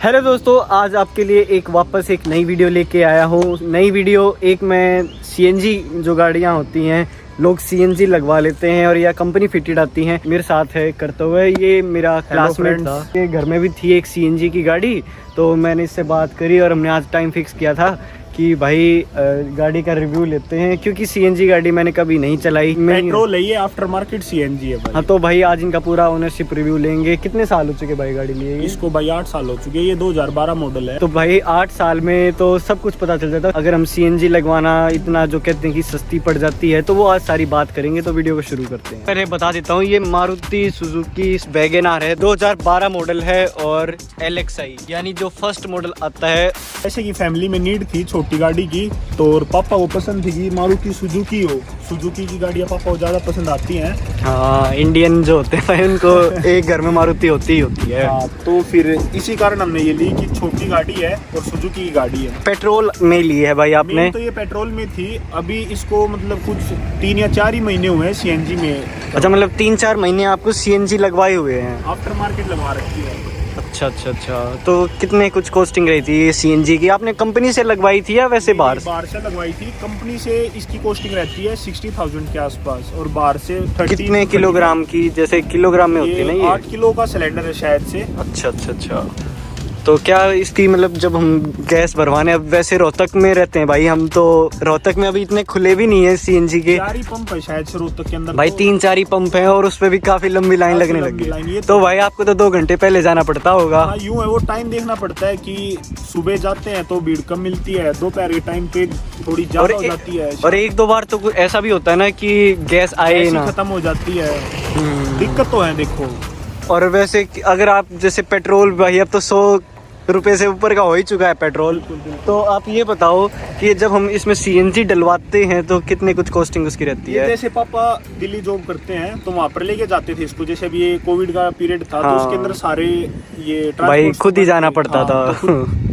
Hello दोस्तों, आज आपके लिए वापस एक नई वीडियो लेके आया हूँ। नई वीडियो मैं सीएनजी जो गाड़ियाँ होती हैं, लोग सीएनजी लगवा लेते हैं और या कंपनी फिटेड आती हैं। मेरे साथ है करते हुए ये मेरा क्लासमेट था। ये घर में भी थी एक सीएनजी की गाड़ी, तो मैंने इससे बात करी और हमने आज टाइम फिक्स किया था कि भाई गाड़ी का रिव्यू लेते हैं, क्योंकि सीएनजी गाड़ी मैंने कभी नहीं चलाई। पेट्रोल है ये, आफ्टर मार्केट सीएनजी है भाई। हाँ, तो भाई आज इनका पूरा ओनरशिप रिव्यू लेंगे। कितने साल हो चुके भाई गाड़ी लिए? इसको भाई 8 साल हो चुके हैं। ये 2012 मॉडल है। तो भाई 8 साल में तो सब कुछ पता चल जाता है। अगर हम सीएनजी लगवाना इतना जो कहते हैं कि सस्ती पड़ जाती है, तो वो आज सारी बात करेंगे। तो वीडियो को शुरू करते हैं। पहले बता देता हूँ, ये मारुति सुजुकी वैगन आर है, 2012 मॉडल है और LXi यानी जो फर्स्ट मॉडल आता है। ऐसे की फैमिली में नीड थी छोटी गाड़ी की, तो और पापा को पसंद थी कि मारुति सुजुकी हो। सुजुकी की गाड़ियाँ पापा को ज्यादा पसंद आती हैं। हाँ, इंडियन जो होते हैं उनको एक घर में मारुति होती ही होती है। हाँ, तो फिर इसी कारण हमने ये ली कि छोटी गाड़ी है और सुजुकी की गाड़ी है। पेट्रोल में ली है भाई आपने? तो ये पेट्रोल में थी। अभी इसको मतलब कुछ 3 या 4 ही महीने हुए हैं सीएनजी में। अच्छा, मतलब 3-4 महीने आपको सीएनजी लगवाए हुए हैं? आफ्टर मार्केट लगवा रखी है। अच्छा। तो कितने कुछ कॉस्टिंग रही थी ये सीएनजी की? आपने कंपनी से लगवाई थी या वैसे बाहर से लगवाई थी? कंपनी से इसकी कॉस्टिंग रहती है 60,000 के आसपास और बाहर से 30। कितने किलोग्राम की? जैसे किलोग्राम में होती है ना ये? 8 किलो का सिलेंडर है शायद से। अच्छा। तो क्या इसकी मतलब जब हम गैस भरवाने, अब वैसे रोहतक में रहते हैं भाई हम, तो रोहतक में अभी इतने खुले भी नहीं है सीएनजी के। 4 ही पंप है शायद से रोहतक के अंदर भाई। 3-4 ही पंप है और उस पे भी काफी लंबी लाइन लगने लगी है। तो भाई आपको तो 2 घंटे पहले जाना पड़ता होगा। हाँ, यूँ है, वो टाइम देखना पड़ता है कि सुबह जाते हैं तो भीड़ कम मिलती है, दोपहर के टाइम पे थोड़ी ज्यादा हो जाती है। और 1-2 बार तो ऐसा भी होता है ना कि गैस आए ना, खत्म हो जाती है। दिक्कत तो है देखो। और वैसे अगर आप जैसे पेट्रोल, भाई अब तो 100 रुपए से ऊपर का हो ही चुका है पेट्रोल। तो आप ये बताओ कि जब हम इसमें सीएनजी डलवाते हैं तो कितने कुछ कॉस्टिंग उसकी रहती है? जैसे पापा दिल्ली जॉब करते हैं तो वहाँ पर लेके जाते थे इसको। जैसे अभी ये कोविड का पीरियड था। हाँ। तो उसके अंदर सारे ये भाई खुद ही जाना पड़ता था।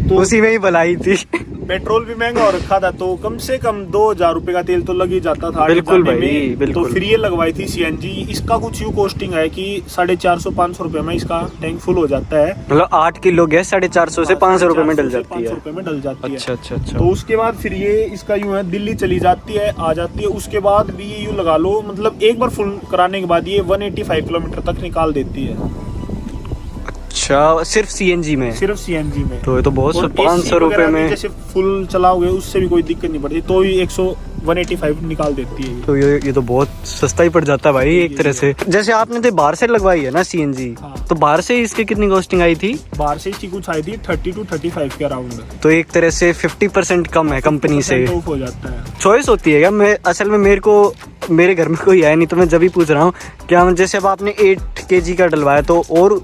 तो उसी में ही भलाई थी। पेट्रोल भी महंगा हो रखा था, तो कम से कम 2,000 रुपए का तेल तो लग ही जाता था। बिल्कुल भाई, बिल्कुल। तो फिर ये लगवाई थी सीएनजी। इसका कुछ यूँ कॉस्टिंग है कि 450-500 रुपए में इसका टैंक फुल हो जाता है। मतलब 8 किलो गैस 450 से 500 रुपए में डल जाती है। 500 रुपए में डल जाती है। अच्छा। तो उसके बाद फिर ये इसका यूँ है, दिल्ली चली जाती है, आ जाती है। उसके बाद भी ये यूँ लगा लो, मतलब एक बार फुल कराने के बाद ये 185 किलोमीटर तक निकाल देती है। अच्छा, सिर्फ सीएनजी में? सिर्फ सीएनजी में। तो ये तो बहुत 500 रुपए में जैसे फुल चलाओगे उससे भी कोई दिक्कत नहीं पड़ती, तो ही 185 निकाल देती है। तो ये तो बहुत सस्ता ही पड़ जाता है भाई एक तरह से। जैसे आपने तो बाहर से लगवाई है ना सीएनजी? हाँ। तो बाहर से इसकी कितनी कॉस्टिंग आई थी? बाहर से इसकी कुछ आई थी 30 to 35 के अराउंड। तो एक तरह से 50% कम है कंपनी से। हो जाता है। चॉइस होती है क्या? मैं असल में मेरे घर में कोई है नहीं, तो मैं जब भी पूछ रहा हूँ क्या। जैसे अब आपने 8 kg का डलवाया तो और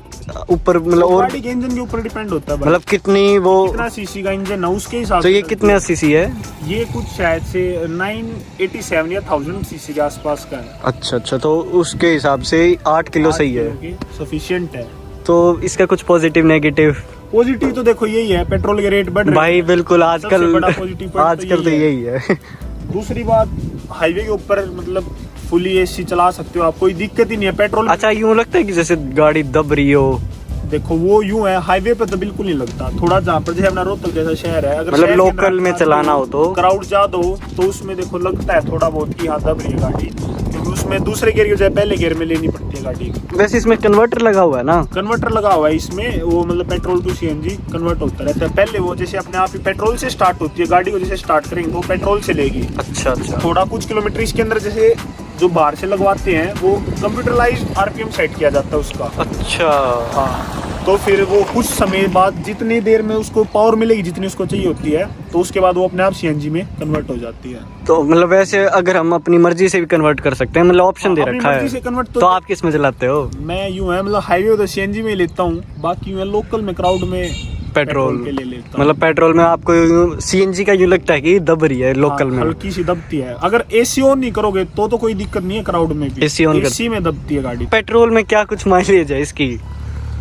ऊपर मतलब और गाड़ी के इंजन के ऊपर डिपेंड होता है। मतलब कितनी वो कितना सीसी का इंजन है उसके हिसाब से। तो ये कितने सीसी है? ये कुछ शायद से 987 या 1000 सीसी के आसपास का है। अच्छा। तो उसके हिसाब से 8 किलो सही है, सफिशिएंट है। तो इसका कुछ पॉजिटिव नेगेटिव? पॉजिटिव तो देखो यही है, पेट्रोल के रेट बढ़ रहे हैं भाई। बिल्कुल, आजकल तो यही है। दूसरी बात, हाईवे के ऊपर मतलब फुली एसी चला सकते हो आप, कोई दिक्कत ही नहीं है। पेट्रोल अच्छा, यूँ लगता है कि जैसे गाड़ी दब रही हो? देखो वो यूँ है, हाईवे पे तो बिल्कुल नहीं लगता। थोड़ा जहाँ पर जैसे अपना रोहतक जैसा शहर है, अगर मतलब लोकल में चलाना हो तो क्राउड ज्यादा हो तो उसमें देखो लगता है थोड़ा बहुत कि हाँ दब रही है गाड़ी, क्योंकि उसमें दूसरे गियर की जगह पहले गियर में लेनी पड़ती है गाड़ी। वैसे इसमें कन्वर्टर लगा हुआ है ना? कन्वर्टर लगा हुआ है इसमें, वो मतलब पेट्रोल टू सीएनजी कन्वर्ट होता रहता है। पहले वो जैसे अपने आप ही पेट्रोल से स्टार्ट होती है गाड़ी को, जैसे स्टार्ट करेंगे तो पेट्रोल से लेगी। अच्छा। थोड़ा कुछ किलोमीटर इसके अंदर जैसे जो बाहर से लगवाते हैं वो कंप्यूटराइज्ड आरपीएम सेट किया जाता है उसका। अच्छा। हाँ, तो फिर वो कुछ समय बाद जितनी देर में उसको पावर मिलेगी जितनी उसको चाहिए होती है, तो उसके बाद वो अपने आप सीएनजी में कन्वर्ट हो जाती है। तो मतलब वैसे अगर हम अपनी मर्जी से भी कन्वर्ट कर सकते हैं, मतलब ऑप्शन दे रखा है। तो आप किस में चलाते हो? मैं यूँ है, मतलब हाईवे तो सीएनजी में लेता हूँ, बाकी यूँ है लोकल में क्राउड में पेट्रोल के लिए लेता हूँ। मतलब पेट्रोल में आपको सीएनजी का यूँ लगता है कि दब रही है लोकल में? हल्की सी दबती है। अगर एसी ऑन नहीं करोगे तो कोई दिक्कत नहीं है, क्राउड में भी एसी में दबती है गाड़ी। पेट्रोल में क्या कुछ माइलेज है इसकी?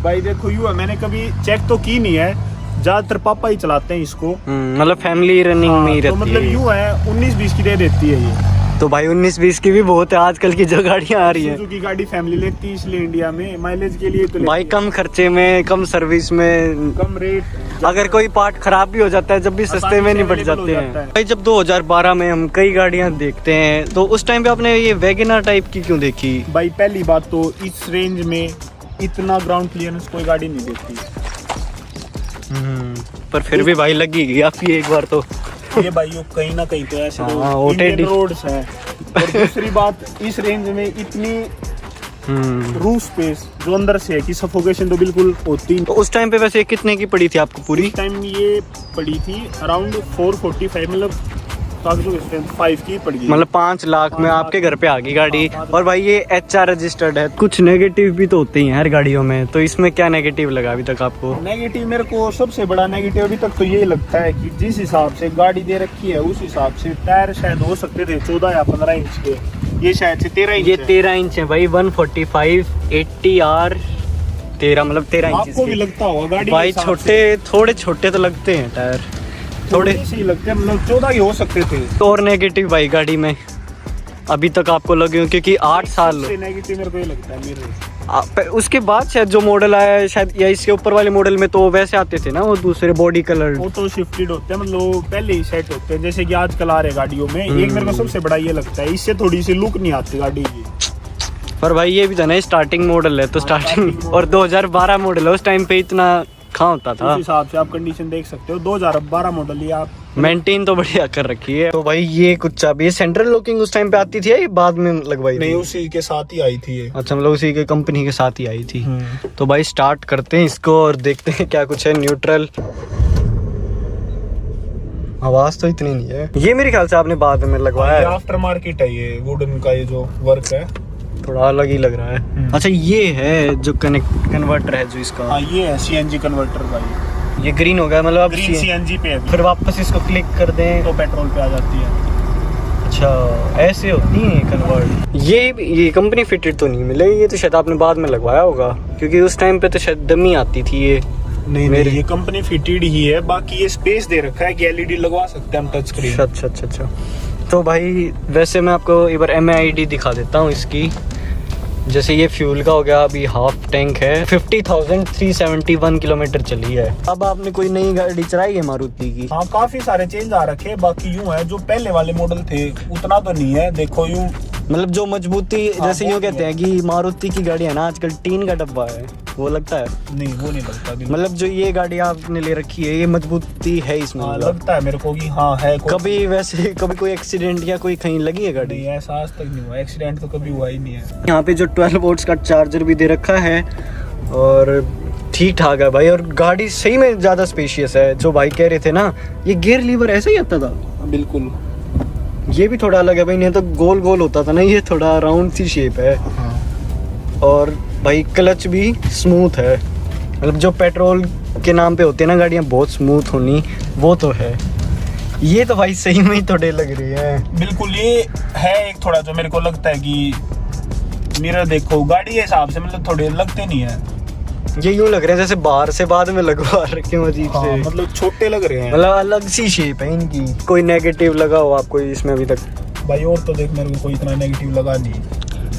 भाई देखो यूँ है, मैंने कभी चेक तो की नहीं है, ज्यादातर पापा ही चलाते हैं इसको। मतलब फैमिली रनिंग में ही रहती है। तो मतलब यूँ है 19-20 की दे देती है ये। तो भाई 19-20 की भी बहुत है आजकल की जो गाड़ियां आ रही हैं। सुजुकी गाड़ी फैमिली लेती है इसलिए इंडिया में माइलेज के लिए तो भाई कम खर्चे में, कम सर्विस में, कम रेट, अगर कोई पार्ट खराब भी हो जाता है जब भी सस्ते में निपट जाते हैं। भाई जब 2012 में हम कई गाड़ियां देखते हैं तो उस टाइम पे आपने ये वैगनर टाइप की क्यों देखी? भाई पहली बात तो इस रेंज में इतना ग्राउंड क्लियरेंस कोई गाड़ी नहीं देती। पर फिर भी भाई लगी गई आपकी एक बार तो। ये भाई कहीं ना कहीं तो ऐसे OTD रोड्स हैं। और दूसरी बात इस रेंज में इतनी रूफ स्पेस जो अंदर से है कि सफोकेशन तो बिल्कुल होती। तो उस टाइम पे वैसे कितने की पड़ी थी आपको पूरी? उस टाइम ये पड़ी थी अराउंड 445, मतलब 5 की पड़ गई, मतलब 5 लाख में आपके घर पे आ गई गाड़ी। और भाई ये HR रजिस्टर्ड है। कुछ नेगेटिव भी तो होते ही हैं हर गाड़ियों में, तो इसमें क्या नेगेटिव लगा अभी तक आपको? नेगेटिव मेरे को सबसे बड़ा नेगेटिव अभी तक तो ये लगता है कि जिस हिसाब से गाड़ी दे रखी है उस हिसाब से टायर शायद हो सकते थे 14 या 15 इंच के, ये शायद से 13 इंच। ये 13 इंच है भाई, 145 80R 13, मतलब 13 इंच। आपको भी लगता होगा गाड़ी भाई छोटे, थोड़े छोटे तो लगते हैं टायर, थोड़े से ही लगते हैं, मतलब 14 के हो सकते थे। तो और नेगेटिव भाई गाड़ी में अभी तक आपको लगे हो? क्योंकि 8 साल नेगेटिव मेरे को ये लगता है मेरे। उसके बाद शायद जो मॉडल आया है शायद, या इसके ऊपर वाले मॉडल में तो वैसे आते थे ना वो दूसरे बॉडी कलर, ऑटो शिफ्टेड होते हैं, मतलब पहले ही सेट होते हैं जैसे कि आजकल आ रहे गाड़ियों में। एक मेरे को सबसे बड़ा ये लगता है इससे थोड़ी सी लुक नहीं आती गाड़ी की। पर भाई ये भी था ना स्टार्टिंग मॉडल है तो स्टार्टिंग, और 2012 मॉडल है, उस टाइम पे इतना कहाँ होता था। उस हिसाब से आप कंडीशन देख सकते हो। 2012 मॉडल ये आप मेंटेन तो बढ़िया कर रखी है। तो भाई ये कुछ चाबी, ये सेंट्रल लॉकिंग उस टाइम पे आती थी या ये बाद में लगवाई नहीं, थी? उसी के साथ ही आई थी ये। अच्छा, मतलब उसी के कंपनी के साथ ही आई थी। तो भाई स्टार्ट करते हैं इसको और देखते हैं क्या कुछ है। न्यूट्रल, आवाज तो इतनी नहीं है। ये मेरे ख्याल से आपने बाद में लगवाया है। आफ्टर मार्केट है ये, वुडन का ये जो वर्क है थोड़ा अलग ही लग रहा है। अच्छा, ये है जो कन्वर्टर है जो इसका। हाँ, ये है CNG कन्वर्टर भाई। ये ग्रीन हो गया, मतलब अब ग्रीन CNG पे है। फिर वापस इसको क्लिक कर दें तो पेट्रोल पे आ जाती है। अच्छा, ऐसे होती है कन्वर्ट। ये कंपनी फिटेड तो नहीं मिले, ये तो शायद आपने बाद में लगवाया होगा, क्योंकि उस टाइम पे तो शायद डमी आती थी ये। नहीं, ये कंपनी फिटेड ही है। बाकी ये स्पेस दे रखा है कि LED लगवा सकते हैं हम टच स्क्रीन। अच्छा। तो भाई वैसे मैं आपको एक बार MID दिखा देता हूँ इसकी। जैसे ये फ्यूल का हो गया, अभी हाफ टैंक है, 50,371 किलोमीटर चली है। अब आपने कोई नई गाड़ी चलाई है मारुति की? हाँ, काफी सारे चेंज आ रखे हैं। बाकी यूं है जो पहले वाले मॉडल थे उतना तो नहीं है। देखो यूं, मतलब जो मजबूती, हाँ, जैसे यूँ कहते हैं कि मारुति की गाड़ी है ना आजकल टीन का डब्बा है, वो लगता है? नहीं, वो नहीं लगता। मतलब जो ये गाड़ी आपने ले रखी है ये मजबूती है इसमें? हाँ, लगता है मेरे को कि हाँ है। कभी वैसे कभी कोई एक्सीडेंट या कोई कहीं लगी है गाड़ी? नहीं, ऐसा आज तक नहीं हुआ। एक्सीडेंट तो कभी हुआ ही नहीं है। यहाँ पे जो 12 वोल्ट्स का चार्जर भी दे रखा है और ठीक ठाक है भाई। और गाड़ी सही में ज़्यादा स्पेशियस है। जो भाई कह रहे थे ना ये गियर लीवर ऐसा ही आता था? बिल्कुल। ये भी थोड़ा अलग है भाई, नहीं तो गोल गोल होता था ना, ये थोड़ा राउंड सी शेप है। हाँ। और भाई क्लच भी स्मूथ है, मतलब जो पेट्रोल के नाम पे होते हैं ना गाड़ियाँ बहुत स्मूथ होनी, वो तो है। ये तो भाई सही में ही थोड़े लग रही है। बिल्कुल, ये है एक थोड़ा जो मेरे को लगता है कि मिरर देखो गाड़ी के हिसाब से मतलब थोड़े लगते नहीं है। ये यूं लग रहे हैं जैसे बाहर से बाद में लगवा रखे हो अजीब से। मतलब छोटे लग रहे हैं, मतलब अलग सी शेप है इनकी। कोई नेगेटिव लगा हो आपको इसमें अभी तक? भाई और तो देख मेरे को कोई इतना नेगेटिव लगा नहीं।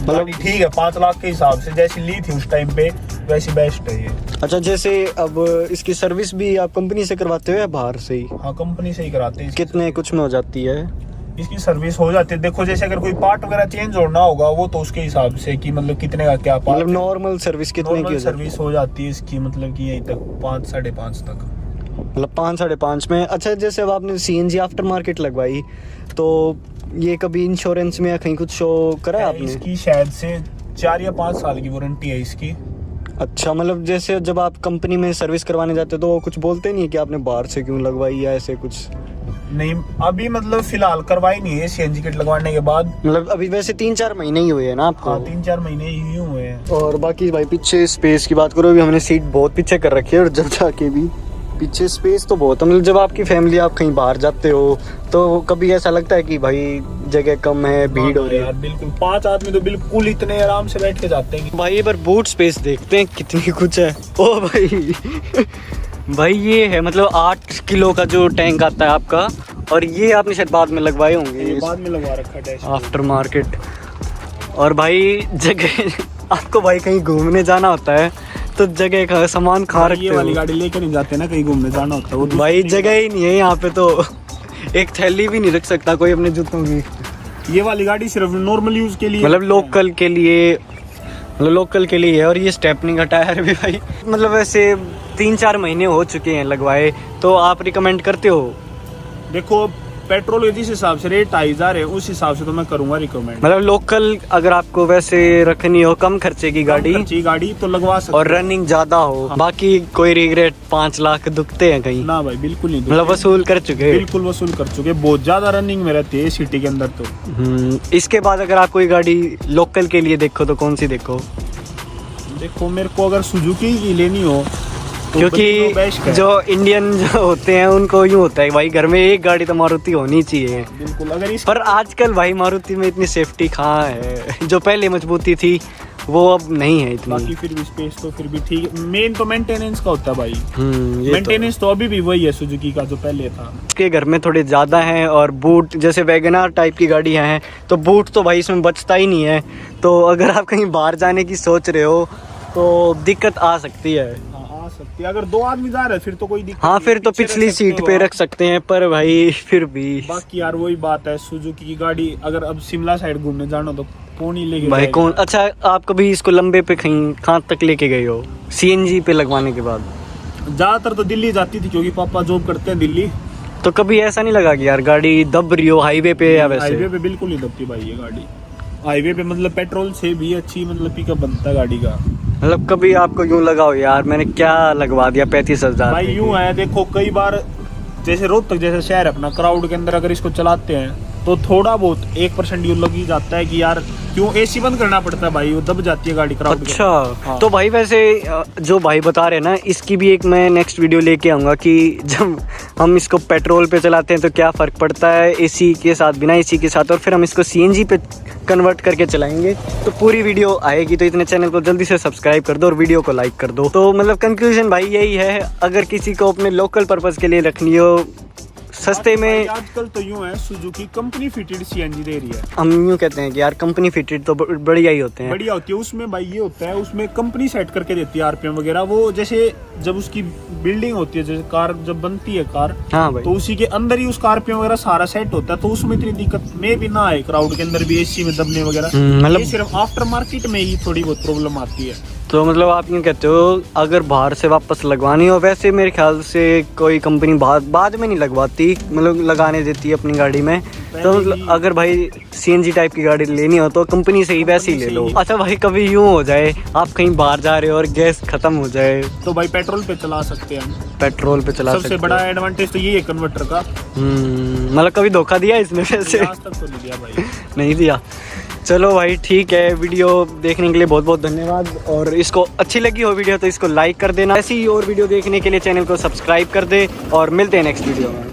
मतलब ठीक है, 5 लाख के हिसाब से जैसी ली थी उस टाइम पे वैसी बेस्ट है ये। अच्छा, जैसे अब इसकी सर्विस भी आप कंपनी से करवाते हो या बाहर से ही? हाँ, कंपनी से ही कराते हैं। कितने कुछ में हो जाती है इसकी सर्विस? हो जाती है, देखो जैसे अगर कोई पार्ट वगैरह चेंज होना होगा वो तो उसके हिसाब से कि मतलब कितने का क्या पार्ट। मतलब नॉर्मल सर्विस कितने की सर्विस हो जाती है इसकी, मतलब कि यहीं तक 5 साढ़े 5 तक, मतलब 5 साढ़े 5 में। अच्छा, जैसे अब आपने CNG आफ्टर मार्केट लगवाई तो ये कभी इंश्योरेंस में या कहीं कुछ शो करा है आपने? इसकी शायद से 4 या 5 साल की वारंटी है इसकी। अच्छा, मतलब जैसे जब आप कंपनी में सर्विस करवाने जाते हो तो वो कुछ बोलते नहीं है कि आपने बाहर से क्यों लगवाई या ऐसे कुछ? नहीं, अभी मतलब फिलहाल करवाई नहीं है CNG किट लगवाने के बाद। मतलब अभी वैसे 3-4 महीने ही हुए हैं ना आपको? हाँ, 3-4 महीने ही हुए हैं। और बाकी भाई पीछे स्पेस की बात करो, अभी हमने सीट बहुत पीछे कर रखी है और जब जाके भी पीछे स्पेस तो बहुत है। मतलब जब आपकी फैमिली, आप कहीं बाहर जाते हो तो कभी ऐसा लगता है कि भाई जगह कम है, भीड़ हो रही है? बिल्कुल, 5 आदमी तो बिल्कुल इतने आराम से बैठ के जाते हैं। भाई एक बार बूट स्पेस देखते हैं कितनी कुछ है। ओ भाई भाई ये है मतलब 8 किलो का जो टैंक आता है आपका, और ये आपने शायद बाद में लगवाए होंगे, ये बाद में लगवा रखा डैश आफ्टर मार्केट। और भाई जगह आपको भाई कहीं घूमने जाना होता है तो जगह का सामान खा रखते ये हो वाली गाड़ी लेकर नहीं जाते ना, कहीं घूमने जाना होता है वो भाई, जगह ही नहीं है यहाँ पे तो एक थैली भी नहीं रख सकता कोई अपने जूतों की। ये वाली गाड़ी सिर्फ नॉर्मल यूज के लिए, मतलब लोकल के लिए, मतलब लोकल के लिए है। और ये स्टेपनी का टायर भी भाई मतलब वैसे 3-4 महीने हो चुके हैं लगवाए, तो आप रिकमेंड करते हो? देखो पेट्रोल के जिस हिसाब से रेट 2,500 है उस हिसाब से तो मैं करूंगा रिकमेंड। मतलब लोकल अगर आपको वैसे रखनी हो, कम खर्चे की गाड़ी तो लगवा सकते और रनिंग ज्यादा हो, हाँ। बाकी कोई रिग्रेट 5 लाख दुखते हैं कहीं? ना भाई बिल्कुल नहीं, मतलब वसूल कर चुके? बिल्कुल वसूल कर चुके, बहुत ज्यादा रनिंग में रहती है सिटी के अंदर तो। इसके बाद अगर आप कोई गाड़ी लोकल के लिए देखो तो कौन सी देखो? देखो मेरे को अगर सुजुकी की लेनी हो तो क्योंकि Baleno best है। जो इंडियन जो होते हैं उनको यूँ होता है भाई घर में एक गाड़ी तो मारुति होनी चाहिए। बिल्कुल, अगर इस पर आजकल भाई मारुति में इतनी सेफ्टी कहाँ है, जो पहले मजबूती थी वो अब नहीं है इतनी। बाकी फिर भी स्पेस तो फिर भी ठीक है, मेन तो मेंटेनेंस का होता है भाई। ये मेंटेनेंस तो अभी भी वही है सुजुकी का जो पहले था। उसके घर में थोड़े ज़्यादा हैं और बूट जैसे वैगनआर टाइप की गाड़ियाँ हैं तो बूट तो भाई इसमें बचता ही नहीं है। तो अगर आप कहीं बाहर जाने की सोच रहे हो तो दिक्कत आ सकती है। आ सकती है, अगर 2 आदमी जा रहे हैं फिर तो कोई दिक्कत हाँ नहीं, फिर तो पीछे पिछली रख सकते सीट हो पे आप। रख सकते हैं, पर भाई फिर भी बाकी यार वही बात है, सुजुकी की गाड़ी अगर अब शिमला साइड घूमने जाना तो कौन ही लेके भाई जाएगा? कौन। अच्छा आप कभी इसको लंबे पे कहीं कहाँ तक लेके गए हो सीएनजी पे लगवाने के बाद? ज्यादातर तो दिल्ली जाती थी क्योंकि पापा जॉब करते हैं दिल्ली। तो कभी ऐसा नहीं लगा कि यार गाड़ी दब रही हो हाईवे पे या हाईवे वैसे? पे बिल्कुल नहीं दबती भाई ये गाड़ी। हाईवे पे मतलब पेट्रोल से भी अच्छी मतलब पिकअप बनता है गाड़ी का। मतलब कभी आपको यूं लगा हो यार मैंने क्या लगवा दिया 35,000? भाई यूं है, देखो कई बार जैसे रोहतक जैसे शहर अपना क्राउड के अंदर अगर इसको चलाते हैं तो थोड़ा बहुत 1% यूं लग ही जाता है कि यार क्यों एसी बंद करना पड़ता है भाई, वो दब जाती है गाड़ी क्राउड के अच्छा अंदर। हाँ। तो भाई वैसे जो भाई बता रहे हैं ना, इसकी भी एक मैं नेक्स्ट वीडियो लेके आऊँगा कि जब हम इसको पेट्रोल पे चलाते हैं तो क्या फ़र्क पड़ता है एसी के साथ, बिना एसी के साथ, और फिर हम इसको सीएनजी पे कन्वर्ट करके चलाएंगे तो पूरी वीडियो आएगी। तो इतने चैनल को जल्दी से सब्सक्राइब कर दो और वीडियो को लाइक कर दो। तो मतलब कंक्लूजन भाई यही है, अगर किसी को अपने लोकल पर्पज़ के लिए रखनी हो सस्ते में, आजकल तो यूं है सुजुकी कंपनी फिटेड सीएनजी दे रही है। हम यूँ कहते हैं कि यार कंपनी फिटेड तो बढ़िया ही होते हैं। बढ़िया होती है, उसमें भाई ये होता है उसमें कंपनी सेट करके देती है आरपीएम वगैरह। वो जैसे जब उसकी बिल्डिंग होती है, जैसे कार जब बनती है कार, हाँ भाई तो उसी के अंदर ही उसका आरपीएम वगैरह सारा सेट होता है, तो उसमें इतनी दिक्कत में भी ना आए क्राउड के अंदर भी एसी में दबने वगैरह। मतलब ये सिर्फ आफ्टर मार्केट में ही थोड़ी बहुत प्रॉब्लम आती है। तो मतलब आप यूँ कहते हो अगर बाहर से वापस लगवानी हो, वैसे मेरे ख्याल से कोई कंपनी बाद में नहीं लगवाती, मतलब लगाने देती है अपनी गाड़ी में। तो मतलब अगर भाई सीएनजी टाइप की गाड़ी लेनी हो तो कंपनी से ही वैसे ही ले लो। अच्छा भाई कभी यूँ हो जाए आप कहीं बाहर जा रहे हो और गैस खत्म हो जाए तो भाई पेट्रोल पे चला सकते हैं, पेट्रोल पे चला सकते सबसे बड़ा एडवांटेज तो ये है कन्वर्टर का। मतलब कभी धोखा दिया इसमें वैसे? आज तक तो नहीं दिया भाई। नहीं दिया। चलो भाई ठीक है, वीडियो देखने के लिए बहुत बहुत धन्यवाद। और इसको अच्छी लगी हो वीडियो तो इसको लाइक कर देना, ऐसी ही और वीडियो देखने के लिए चैनल को सब्सक्राइब कर दे और मिलते हैं नेक्स्ट वीडियो में।